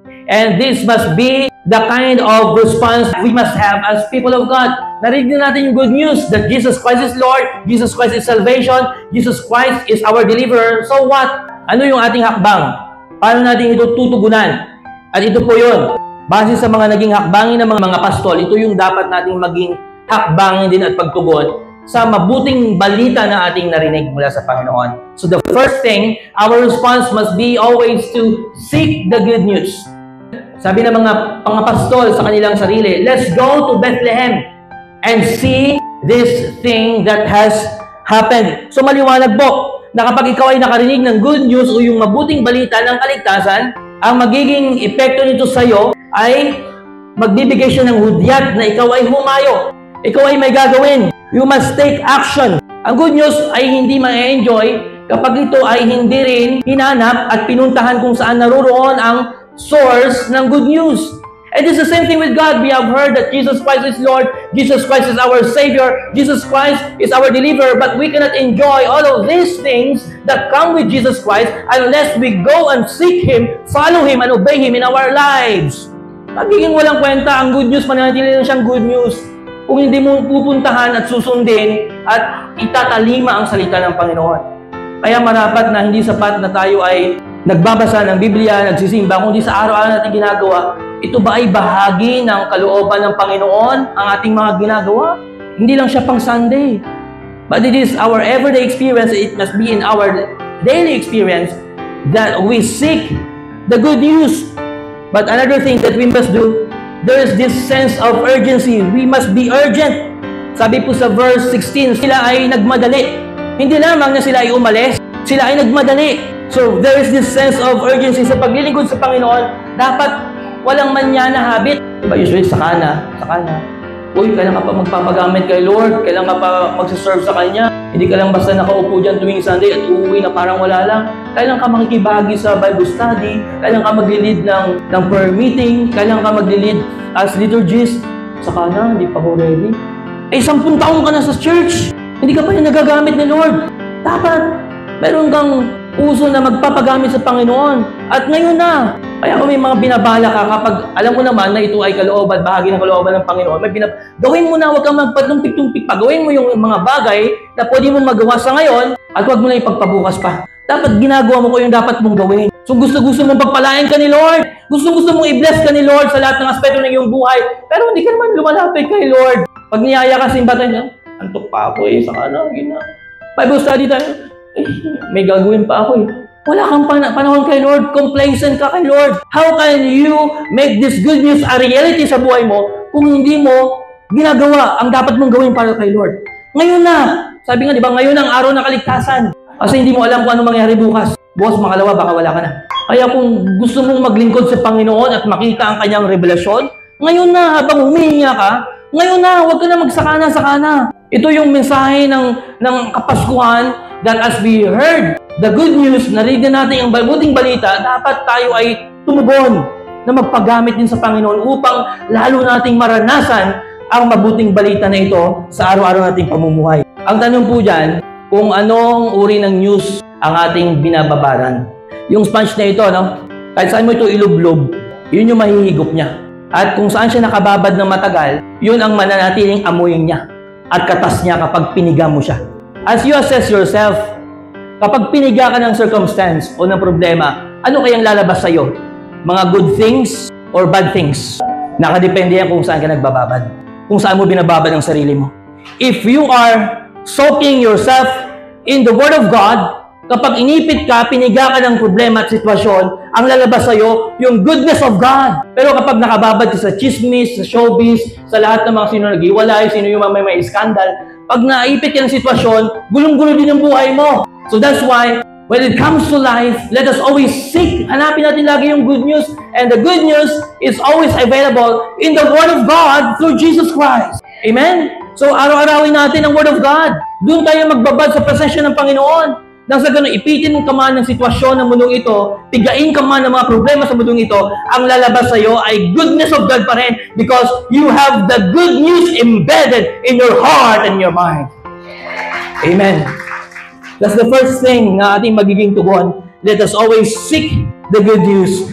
And this must be the kind of response we must have as people of God. Narinig natin yung good news that Jesus Christ is Lord, Jesus Christ is salvation, Jesus Christ is our deliverer. So what? Ano yung ating hakbang? Paano natin ito tutugunan? At ito po yun. Base sa mga naging hakbangin ng mga pastol, ito yung dapat nating maging hakbangin din at pagtugon sa mabuting balita na ating narinig mula sa Panginoon. So the first thing, our response must be always to seek the good news. Sabi ng mga pastol sa kanilang sarili, let's go to Bethlehem and see this thing that has happened. So maliwanag po na kapag ikaw ay nakarinig ng good news o yung mabuting balita ng kaligtasan, ang magiging epekto nito sa iyo ay magbibigay siya ng hudyat na ikaw ay humayo. Ikaw ay may gagawin. You must take action. Ang good news ay hindi ma-enjoy kapag ito ay hindi rin hinanap at pinuntahan kung saan naroon ang source ng good news. And it's the same thing with God. We have heard that Jesus Christ is Lord, Jesus Christ is our Savior, Jesus Christ is our deliverer, but we cannot enjoy all of these things that come with Jesus Christ unless we go and seek Him, follow Him, and obey Him in our lives. Magiging walang kwenta ang good news, mananatili lang siyang good news kung hindi mo pupuntahan at susundin at itatalima ang salita ng Panginoon. Kaya marapat na hindi sapat na tayo ay nagbabasa ng Biblia, nagsisimba, kundi sa araw-araw natin ginagawa, ito ba ay bahagi ng kalooban ng Panginoon, ang ating mga ginagawa? Hindi lang siya pang Sunday. But it is our everyday experience, it must be in our daily experience that we seek the good news. But another thing that we must do, there is this sense of urgency. We must be urgent. Sabi po sa verse 16, sila ay nagmadali. Hindi lamang na sila ay umalis, sila ay nagmadali. So, there is this sense of urgency sa paglilingkod sa Panginoon. Dapat walang manya na habit. Diba, usually, saka na. Uy, kailan ka pa magpapagamit kay Lord? Kailan ka pa magsaserve sa Kanya? Hindi ka lang basta nakaupo dyan tuwing Sunday at uuwi na parang wala lang. Kailan ka makikibahagi sa Bible study? Kailan ka maglilid ng prayer meeting? Kailan ka maglilid as liturgist? Saka na, hindi pa ako ready. 10 taon ka na sa church. Hindi ka pa rin nagagamit ni Lord. Dapat, meron kang uso na magpapagamit sa Panginoon. At ngayon na. Kaya kung may mga binabala ka, kapag alam mo naman na ito ay kalooban, bahagi ng kalooban ng Panginoon, gawin mo na, huwag kang magpatumpik-tumpik pa. Gawin mo yung mga bagay na pwede mong magawa sa ngayon at huwag mo na ipagpabukas pa. Dapat ginagawa mo ko yung dapat mong gawin. So gusto mong pagpalain ka ni Lord. Gusto mong i-bless ka ni Lord sa lahat ng aspeto ng iyong buhay. Pero hindi ka naman lumalapit kay Lord. Pag niyaya ka simbatan niya, antok pa ako saka na, Bible study tayo. May gagawin pa ako Wala kang panahon kay Lord. Complacent ka kay Lord. How can you make this good news a reality sa buhay mo kung hindi mo ginagawa ang dapat mong gawin para kay Lord? Ngayon na. Sabi nga, di ba, ngayon ang araw ng kaligtasan. Kasi hindi mo alam kung ano mangyari bukas. Bukas makalawa, baka wala ka na. Kaya kung gusto mong maglingkod sa Panginoon at makita ang kanyang revelasyon, ngayon na, habang humihinga ka, ngayon na, huwag ka na magsakana-sakana. Ito yung mensahe ng Kapaskuhan that as we heard the good news, narinig natin ang mabuting balita, dapat tayo ay tumugon na magpagamit din sa Panginoon upang lalo nating maranasan ang mabuting balita na ito sa araw-araw nating pamumuhay. Ang tanong po dyan, kung anong uri ng news ang ating binababaran. Yung sponge na ito, kahit saan mo ito ilublob, yun yung mahihigop niya. At kung saan siya nakababad ng matagal, yun ang mananatiling amoy niya at katas niya kapag piniga mo siya. As you assess yourself, kapag piniga ka ng circumstance o ng problema, ano kayang lalabas sa'yo? Mga good things or bad things? Nakadepende yan kung saan ka nagbababad. Kung saan mo binababad ang sarili mo. If you are soaking yourself in the Word of God, kapag inipit ka, piniga ka ng problema at sitwasyon, ang lalabas sa'yo, yung goodness of God. Pero kapag nakababad ka sa chismis, sa showbiz, sa lahat ng mga sino nag-iwalay, sino yung may scandal, pag naipit ka ng sitwasyon, gulong-gulo din ang buhay mo. So that's why, when it comes to life, let us always seek. Hanapin natin lagi yung good news. And the good news is always available in the Word of God through Jesus Christ. Amen? So araw-arawin natin ang Word of God. Doon tayo magbabad sa presensya ng Panginoon. Nang sa ganun, ipitin ka man ng sitwasyon ng mundong ito, pigain ka man ng mga problema sa mundong ito, ang lalabas sa iyo ay goodness of God pa rin because you have the good news embedded in your heart and your mind. Amen. That's the first thing na ating magiging tugon. Let us always seek the good news